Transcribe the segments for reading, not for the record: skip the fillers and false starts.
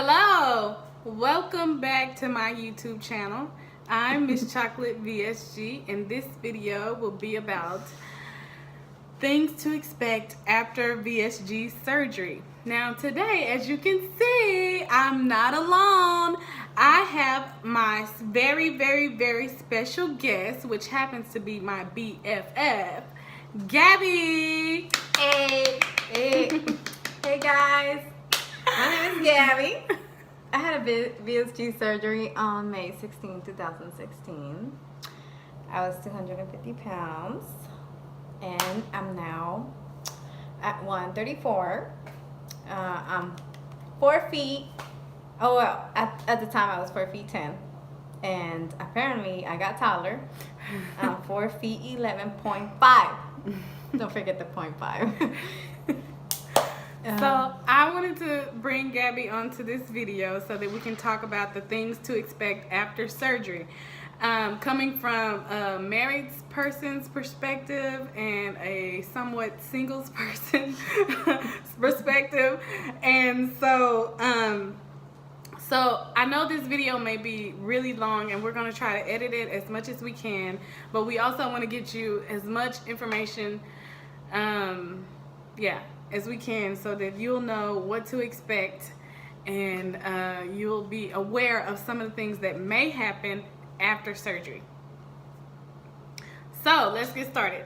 Hello, welcome back to my YouTube channel. I'm Miss Chocolate VSG, and this video will be about things to expect after VSG surgery. Now today, as you can see, I'm not alone. I have my very special guest, which happens to be my BFF, Gabby. Hey guys, my name is Gabby. I had a VSG surgery on May 16, 2016. I was 250 pounds and I'm now at 134. I'm 4 feet. Oh well, at the time I was 4 feet 10, and apparently I got taller. I'm 4 feet 11.5. Don't forget the 0.5. So I wanted to bring Gabby onto this video so that we can talk about the things to expect after surgery. Coming from a married person's perspective and a somewhat singles person perspective. And so I know this video may be really long, and we're going to try to edit it as much as we can, but we also want to get you as much information as we can, so that you'll know what to expect, and you'll be aware of some of the things that may happen after surgery. So let's get started.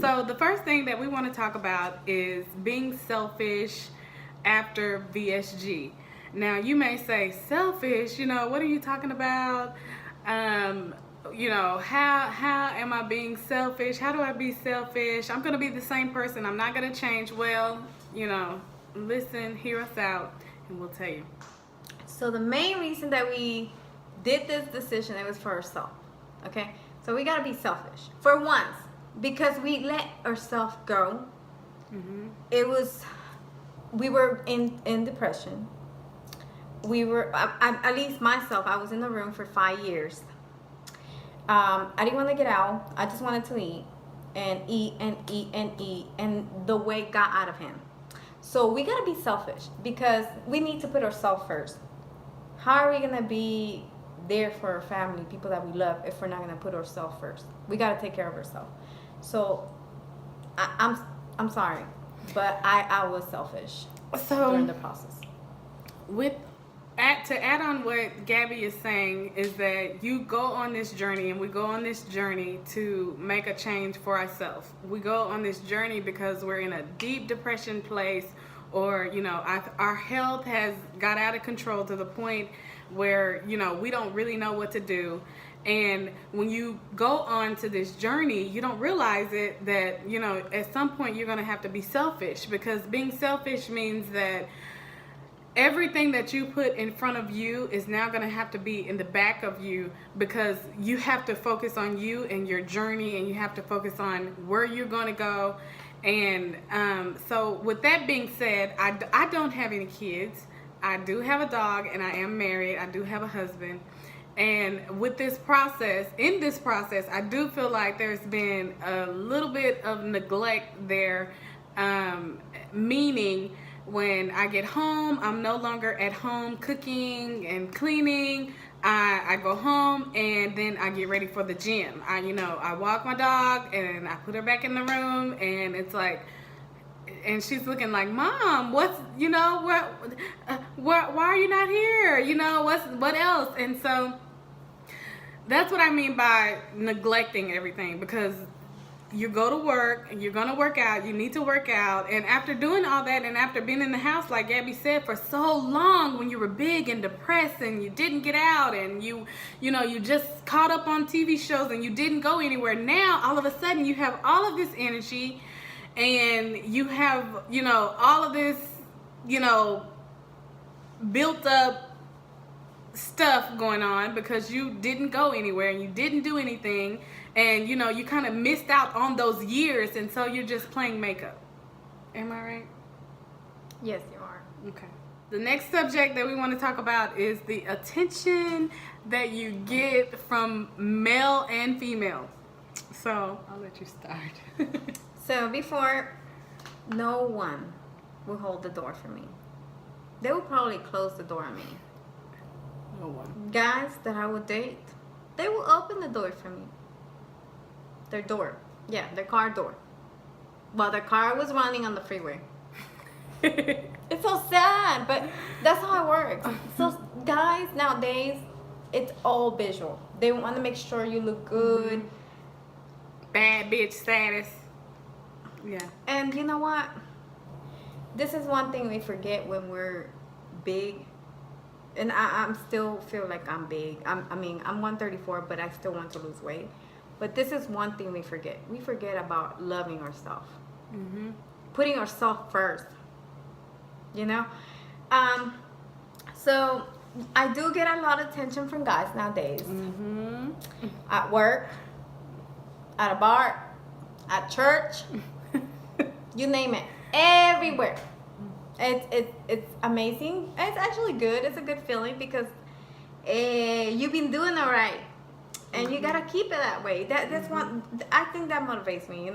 So the first thing that we want to talk about is being selfish after VSG. Now you may say, selfish, what are you talking about? How am I being selfish? How do I be selfish? I'm going to be the same person. I'm not going to change. Well, listen, hear us out, and we'll tell you. So the main reason that we did this decision, it was for ourselves. Okay? So we got to be selfish. For once. Because we let ourselves go. We were in depression. We were, at least myself, I was in the room for 5 years. I didn't want to get out. I just wanted to eat and eat and eat and eat, and the weight got out of him. So we got to be selfish, because we need to put ourselves first. How are we going to be there for our family, people that we love, if we're not going to put ourselves first? We got to take care of ourselves. So I'm sorry, but I was selfish during the process. To add on what Gabby is saying is that you go on this journey, and we go on this journey to make a change for ourselves. We go on this journey because we're in a deep depression place, or our health has got out of control to the point where we don't really know what to do. And when you go on to this journey, you don't realize it that at some point you're going to have to be selfish, because being selfish means that everything that you put in front of you is now going to have to be in the back of you, because you have to focus on you and your journey, and you have to focus on where you're going to go. And so with that being said, I don't have any kids. I do have a dog, and I am married. I do have a husband. And with this process, I do feel like there's been a little bit of neglect there, meaning when I get home, I'm no longer at home cooking and cleaning. I go home, and then I get ready for the gym. I walk my dog, and I put her back in the room, and it's like, and she's looking like, Mom, what's, why are you not here? What else? And so that's what I mean by neglecting everything, because you go to work and you're gonna work out. You need to work out, and after doing all that, and after being in the house, like Gabby said, for so long, when you were big and depressed and you didn't get out, and you just caught up on TV shows and you didn't go anywhere. Now all of a sudden you have all of this energy, and you have all of this built up stuff going on because you didn't go anywhere and you didn't do anything, and you kind of missed out on those years, and so you're just playing makeup. Am I right? Yes, you are. Okay. The next subject that we want to talk about is the attention that you get from male and female. So I'll let you start. So before, no one will hold the door for me. They will probably close the door on me. No one. Guys that I would date, they will open the door for me. Their door. Yeah, their car door. While their car was running on the freeway. It's so sad, but that's how it works. So guys nowadays, it's all visual. They want to make sure you look good. Bad bitch status. Yeah. And you know what? This is one thing we forget when we're big. And I'm still feel like I'm big. I'm 134, but I still want to lose weight. But this is one thing we forget. We forget about loving ourselves. Mm-hmm. Putting ourselves first. So I do get a lot of attention from guys nowadays. Mm-hmm. At work, at a bar, at church, you name it, everywhere. It's amazing. It's actually good. It's a good feeling because you've been doing all right, and you gotta keep it that way. That's one. I think that motivates me.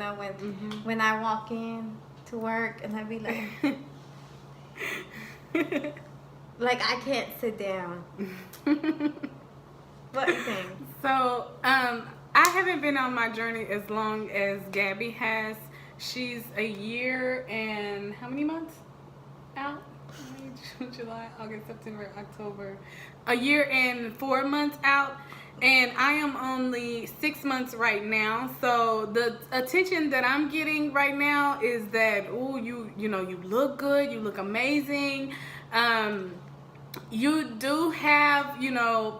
When I walk in to work and I be like. Like I can't sit down. What do you think? So, I haven't been on my journey as long as Gabby has. She's a year and how many months out? May, June, July, August, September, October. A year and 4 months out. And I am only 6 months right now. So the attention that I'm getting right now is that, oh, you look good, you look amazing. You do have,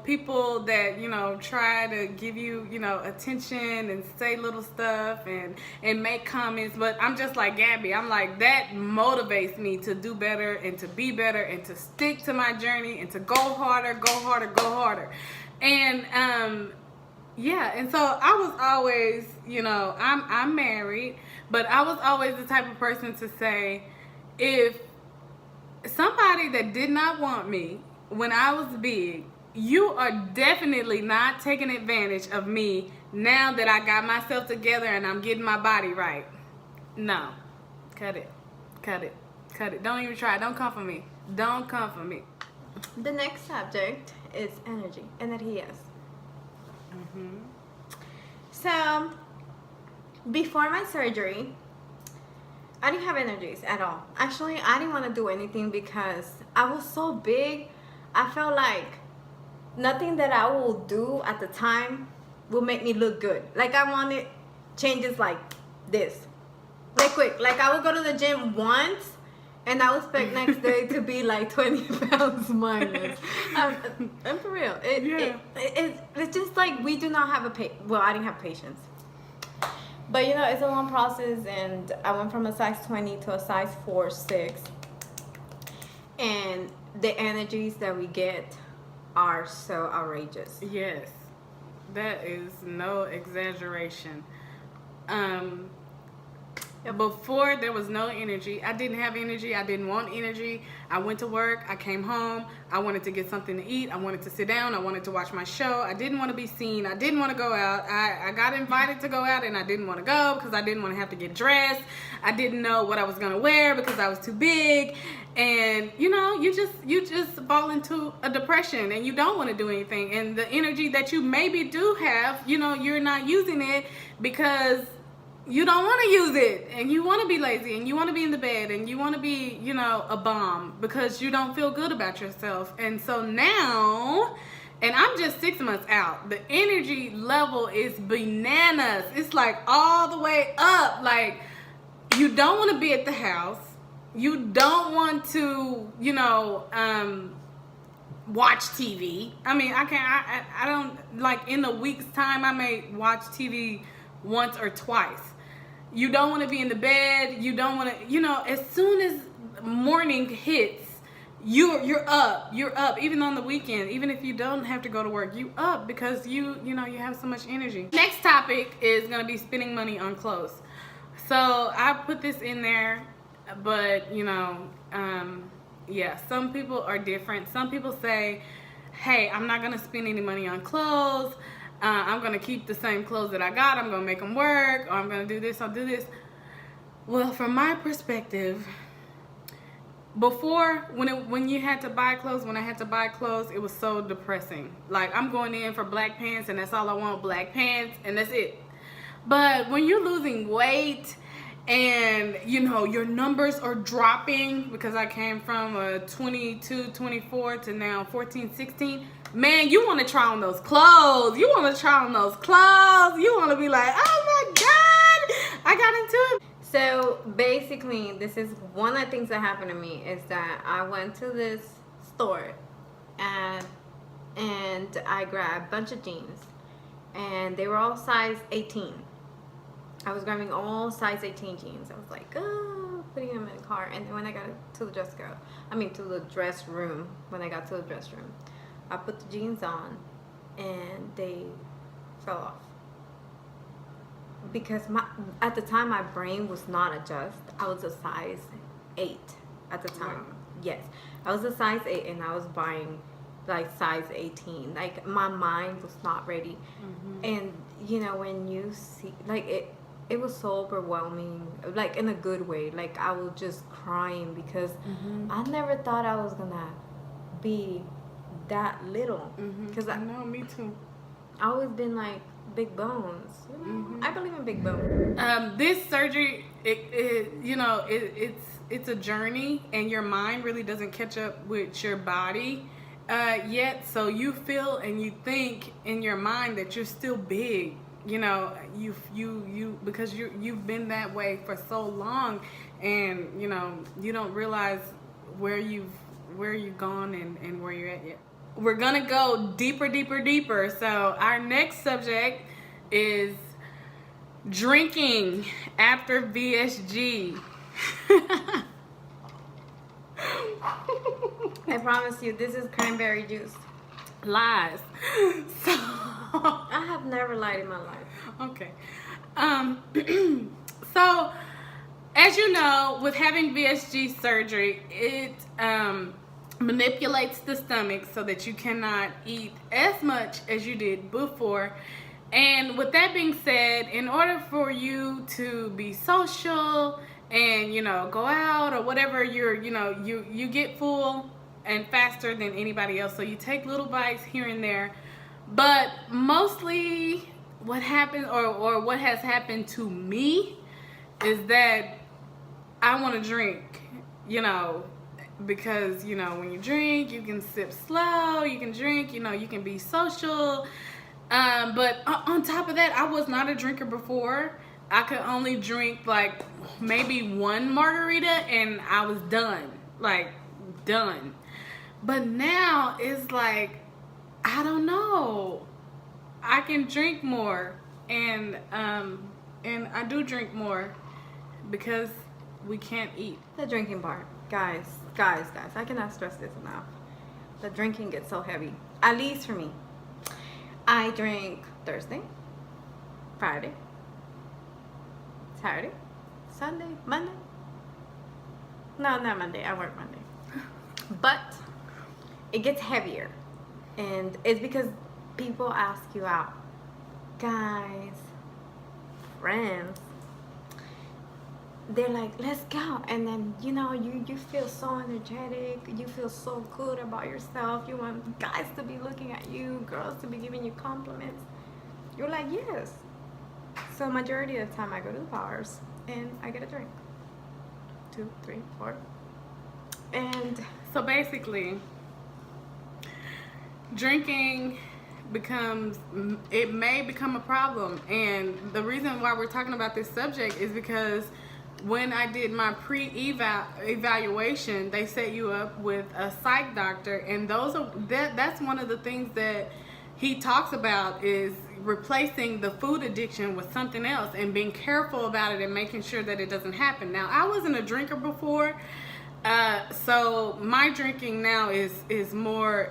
people that, try to give you, attention and say little stuff and make comments. But I'm just like Gabby. I'm like, that motivates me to do better and to be better and to stick to my journey and to go harder, go harder, go harder. And yeah, and so I was always, I'm married, but I was always the type of person to say, if somebody that did not want me when I was big, you are definitely not taking advantage of me now that I got myself together and I'm getting my body right. No, cut it, cut it, cut it. Don't even try. Don't come for me. Don't come for me. The next subject is energy. Energías. Mm-hmm. So, before my surgery, I didn't have energies at all. Actually, I didn't want to do anything because I was so big. I felt like nothing that I will do at the time will make me look good. Like I wanted changes like this. Like quick. Like I would go to the gym once and I would expect next day to be like 20 pounds minus. I'm for real. It's just like we do not have I didn't have patience. But it's a long process, and I went from a size 20 to a size 4-6. And the energies that we get are so outrageous. Yes, that is no exaggeration. Before there was no energy. I didn't have energy. I didn't want energy. I went to work. I came home. I wanted to get something to eat. I wanted to sit down. I wanted to watch my show. I didn't want to be seen. I didn't want to go out. I got invited to go out and I didn't want to go because I didn't want to have to get dressed. I didn't know what I was going to wear because I was too big. And you just fall into a depression and you don't want to do anything. And the energy that you maybe do have, you're not using it because you don't want to use it, and you want to be lazy, and you want to be in the bed, and you want to be, a bum because you don't feel good about yourself. And so now And I'm just 6 months out. The energy level is bananas. It's like all the way up. Like, you don't want to be at the house. You don't want to, watch TV. I mean, I don't, like, in a week's time, I may watch TV once or twice. You don't want to be in the bed. You don't want to, as soon as morning hits, you're up. Even on the weekend, even if you don't have to go to work, you up because you have so much energy. Next topic is going to be spending money on clothes. So I put this in there, but yeah, some people are different. Some people say, hey, I'm not going to spend any money on clothes. I'm going to keep the same clothes that I got. I'm going to make them work, or I'm going to do this, I'll do this. Well, from my perspective, before, when you had to buy clothes, when I had to buy clothes, it was so depressing. Like, I'm going in for black pants, and that's all I want, black pants, and that's it. But when you're losing weight and, your numbers are dropping, because I came from a 22, 24 to now 14, 16, man, you want to try on those clothes. You want to try on those clothes. You want to be like, oh my God, I got into it. So basically, this is one of the things that happened to me is that I went to this store and I grabbed a bunch of jeans, and they were all size 18. I was grabbing all size 18 jeans. I was like, oh, putting them in the car. And then when I got to the to the dress room, I put the jeans on and they fell off. Because at the time my brain was not adjust. I was a size 8 at the time. Wow. Yes, I was a size 8 and I was buying like size 18. Like, my mind was not ready. And when you see, like, it was so overwhelming, like in a good way. Like, I was just crying because I never thought I was gonna be that little. Because I know, me too. I always been like big bones. I believe in big bones. This surgery, it's a journey, and your mind really doesn't catch up with your body yet. So you feel and you think in your mind that you're still big. Because you've been that way for so long, and you don't realize where you've gone and where you're at yet. We're gonna go deeper. So our next subject is drinking after VSG. I promise you, this is cranberry juice. Lies. So I have never lied in my life. Okay. So, as you know, with having VSG surgery, it manipulates the stomach so that you cannot eat as much as you did before. And with that being said, in order for you to be social and, go out or whatever, you get full and faster than anybody else. So you take little bites here and there. But mostly what happens, or what has happened to me, is that I want to drink, because, when you drink, you can sip slow, you can drink, you can be social. But on top of that, I was not a drinker before. I could only drink like maybe one margarita and I was done. Like, done. But now it's like, I don't know. I can drink more, and I do drink more because we can't eat. The drinking part, guys, I cannot stress this enough. The drinking gets so heavy, at least for me. I drink Thursday, Friday, Saturday, Sunday, Monday. No, not Monday. I work Monday. But it gets heavier, and it's because people ask you out. Guys, friends, they're like, let's go. And then, you feel so energetic. You feel so good about yourself. You want guys to be looking at you, girls to be giving you compliments. You're like, yes. So majority of the time I go to the bars and I get a drink. 2, 3, 4. And so basically, drinking it may become a problem. And the reason why we're talking about this subject is because when I did my evaluation, they set you up with a psych doctor, and that's one of the things that he talks about is replacing the food addiction with something else and being careful about it and making sure that it doesn't happen. Now, I wasn't a drinker before, so my drinking now is more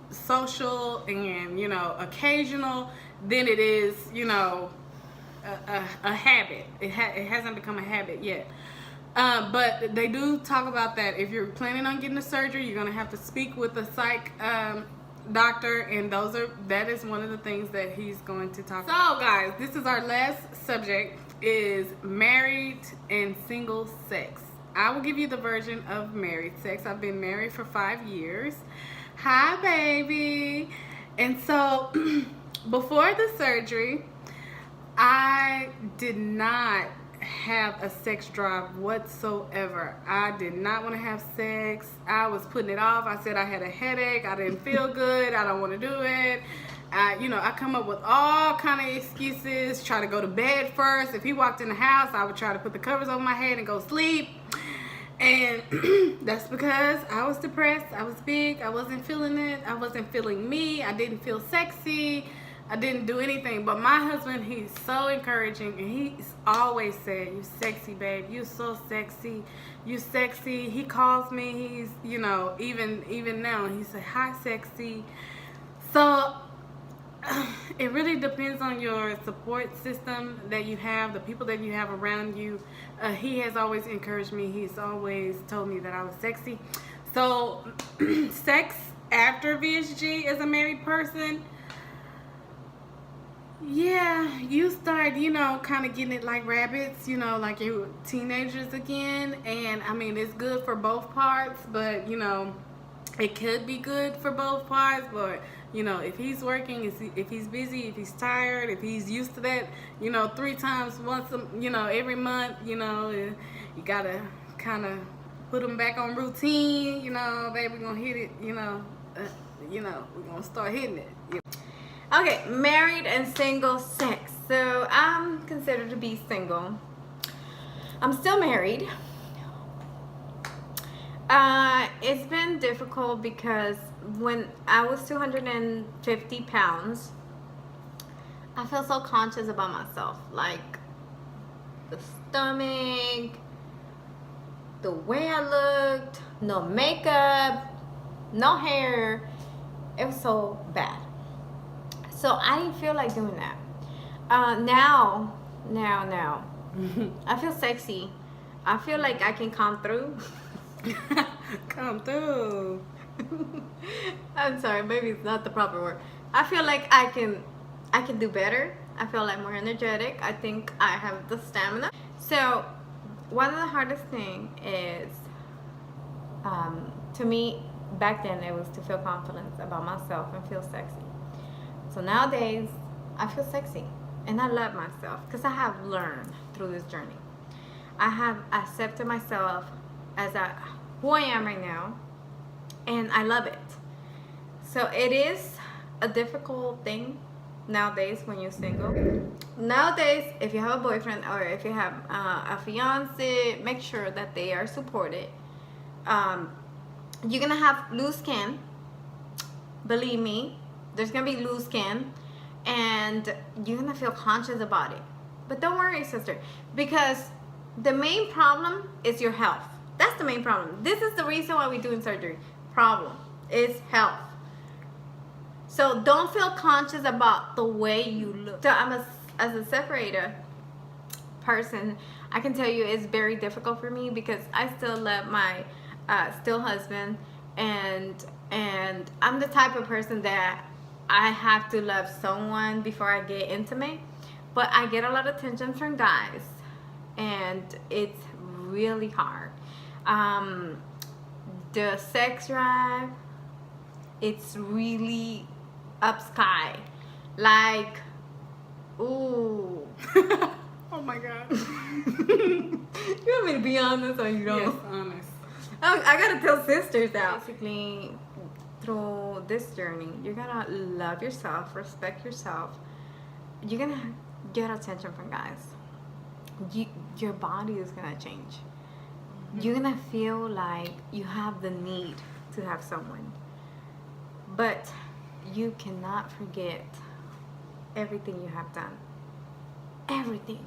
social and, you know, occasional than it is, you know, a habit. It hasn't become a habit yet. But they do talk about that. If you're planning on getting a surgery, you're going to have to speak with a psych doctor, and that is one of the things that he's going to talk about. So guys, this is our last subject, is married and single sex. I will give you the version of married sex. I've been married for 5 years. Hi baby. And so before the surgery, I did not have a sex drive whatsoever. I did not want to have sex. I was putting it off. I said I had a headache. I didn't feel good. I don't want to do it. You know, I come up with all kind of excuses. Try to go to bed first. If he walked in the house, I would try to put the covers over my head and go sleep. And that's because I was depressed. I was big. I wasn't feeling it. I wasn't feeling me. I didn't feel sexy. I didn't do anything. But my husband, he's so encouraging, and he's always said, "You sexy, babe. You so sexy. You sexy." He calls me. He's, you know, even now, he said, "Hi, sexy." So it really depends on your support system that you have, the people that you have around you. He has always encouraged me. He's always told me that I was sexy. So sex after VSG as a married person, yeah, you start, you know, kind of getting it like rabbits, you know, like you teenagers again. And I mean, it's good for both parts, but, you know, it could be good for both parts. But, you know, if he's working, if he's busy, if he's tired, if he's used to that, you know, 3 times you know, every month, you know, you gotta kind of put him back on routine. You know, baby, we're gonna hit it, you know, we're gonna start hitting it, you know. Okay, married and single sex. So I'm considered to be single. I'm still married. It's been difficult because when I was 250 pounds, I felt so conscious about myself. Like the stomach, the way I looked, no makeup, no hair. It was so bad. So I didn't feel like doing that. Now, I feel sexy. I feel like I can come through. Come through. I'm sorry, maybe it's not the proper word. I feel like I can do better. I feel like more energetic. I think I have the stamina. So one of the hardest thing is, to me, back then it was to feel confidence about myself and feel sexy. So nowadays, I feel sexy and I love myself because I have learned through this journey. I have accepted myself as who I am right now, and I love it. So it is a difficult thing nowadays when you're single. Nowadays, if you have a boyfriend or if you have a fiance, make sure that they are supported. You're gonna have loose skin. Believe me, there's gonna be loose skin, and you're gonna feel conscious about it. But don't worry, sister, because the main problem is your health. That's the main problem. This is the reason why we're doing surgery. Problem is health. So don't feel conscious about the way you look. So as a separated person, I can tell you it's very difficult for me because I still love my still husband, and I'm the type of person that I have to love someone before I get intimate. But I get a lot of attention from guys, and it's really hard. The sex drive, it's really up sky. Like, ooh. Oh my God. You want me to be honest or you don't? Yes, honest. I gotta tell sisters out. Basically, through this journey, you're gonna love yourself, respect yourself. You're gonna get attention from guys. Your body is gonna change. You're gonna feel like you have the need to have someone. But you cannot forget everything you have done. Everything.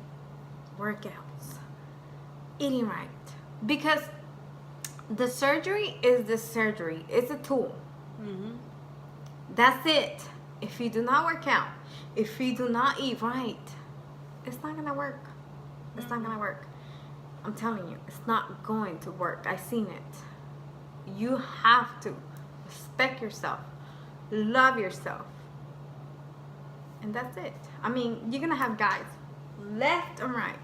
Workouts. Eating right. Because the surgery is the surgery. It's a tool. That's it. If you do not work out, if you do not eat right, it's not gonna work. It's not gonna work. I'm telling you, it's not going to work. I've seen it. You have to respect yourself, love yourself, and that's it. I mean, you're gonna have guys left and right.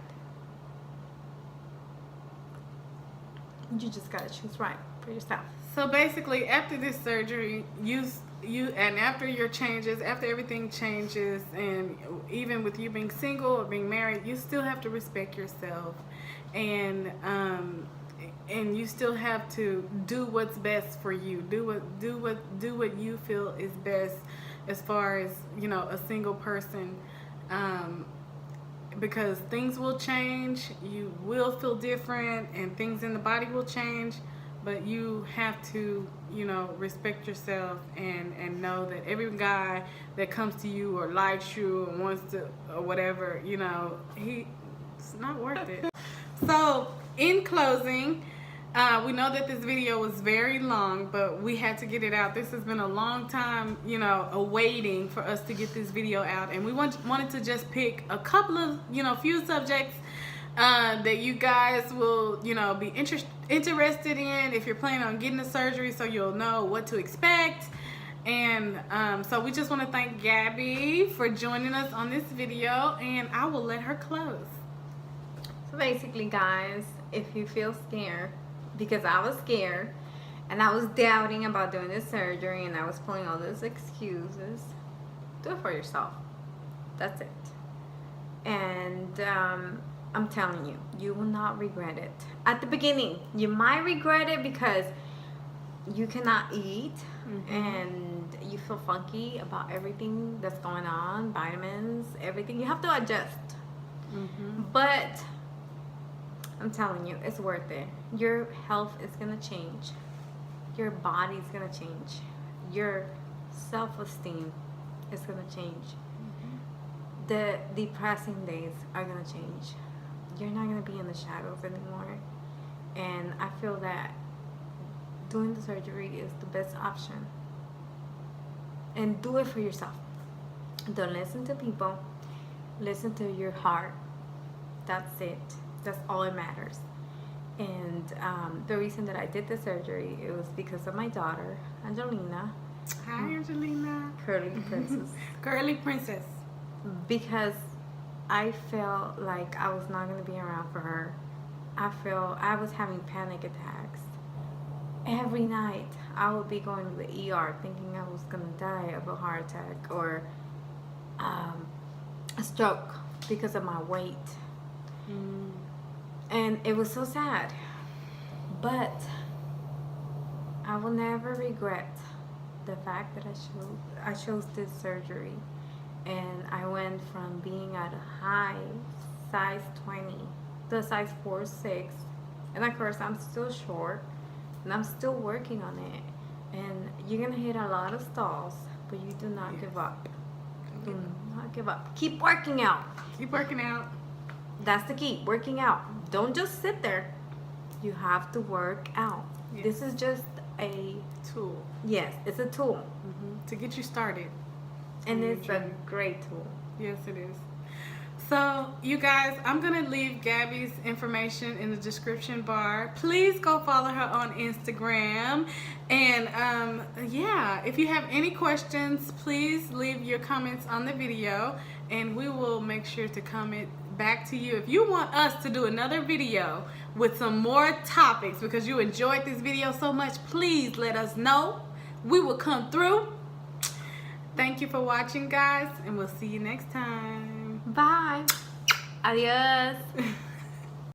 You just gotta choose right for yourself. So basically, after this surgery, and after your changes, after everything changes, and even with you being single or being married, you still have to respect yourself, and you still have to do what's best for you. Do what you feel is best, as far as, you know, a single person. Because things will change, you will feel different, and things in the body will change, but you have to, you know, respect yourself and know that every guy that comes to you or likes you or wants to or whatever, you know, it's not worth it. So in closing, we know that this video was very long, but we had to get it out. This has been a long time, you know, awaiting for us to get this video out, and we wanted to just pick a couple of, you know, few subjects that you guys will, you know, be interested in if you're planning on getting the surgery, so you'll know what to expect. And so we just want to thank Gabby for joining us on this video, and I will let her close. So basically, guys, if you feel scared, because I was scared and I was doubting about doing this surgery and I was pulling all those excuses, do it for yourself. That's it. And I'm telling you, you will not regret it. At the beginning, you might regret it because you cannot eat and you feel funky about everything that's going on, vitamins, everything. You have to adjust. But I'm telling you, it's worth it. Your health is gonna change. Your body's gonna change. Your self-esteem is gonna change. The depressing days are gonna change. You're not gonna be in the shadows anymore. And I feel that doing the surgery is the best option. And do it for yourself. Don't listen to people. Listen to your heart. That's it. That's all that matters. And the reason that I did the surgery, it was because of my daughter, Angelina. Hi, Angelina. Curly Princess. Curly Princess. Because I felt like I was not going to be around for her. I was having panic attacks. Every night, I would be going to the ER thinking I was going to die of a heart attack or a stroke because of my weight. And it was so sad, but I will never regret the fact that I chose this surgery, and I went from being at a high size 20 to size 4'6", and of course I'm still short and I'm still working on it, and you're gonna hit a lot of stalls, but you do not give up. Do not give up. Keep working out. Keep working out. That's the key, working out. Don't just sit there. You have to work out. Yes. This is just a tool. Yes, it's a tool. To get you started. And it's a great tool. Yes, it is. So, you guys, I'm going to leave Gabby's information in the description bar. Please go follow her on Instagram. And, yeah, if you have any questions, please leave your comments on the video, and we will make sure to comment back to you. If you want us to do another video with some more topics because you enjoyed this video so much, please let us know. We will come through. Thank you for watching, guys, and we'll see you next time. Bye. Adios.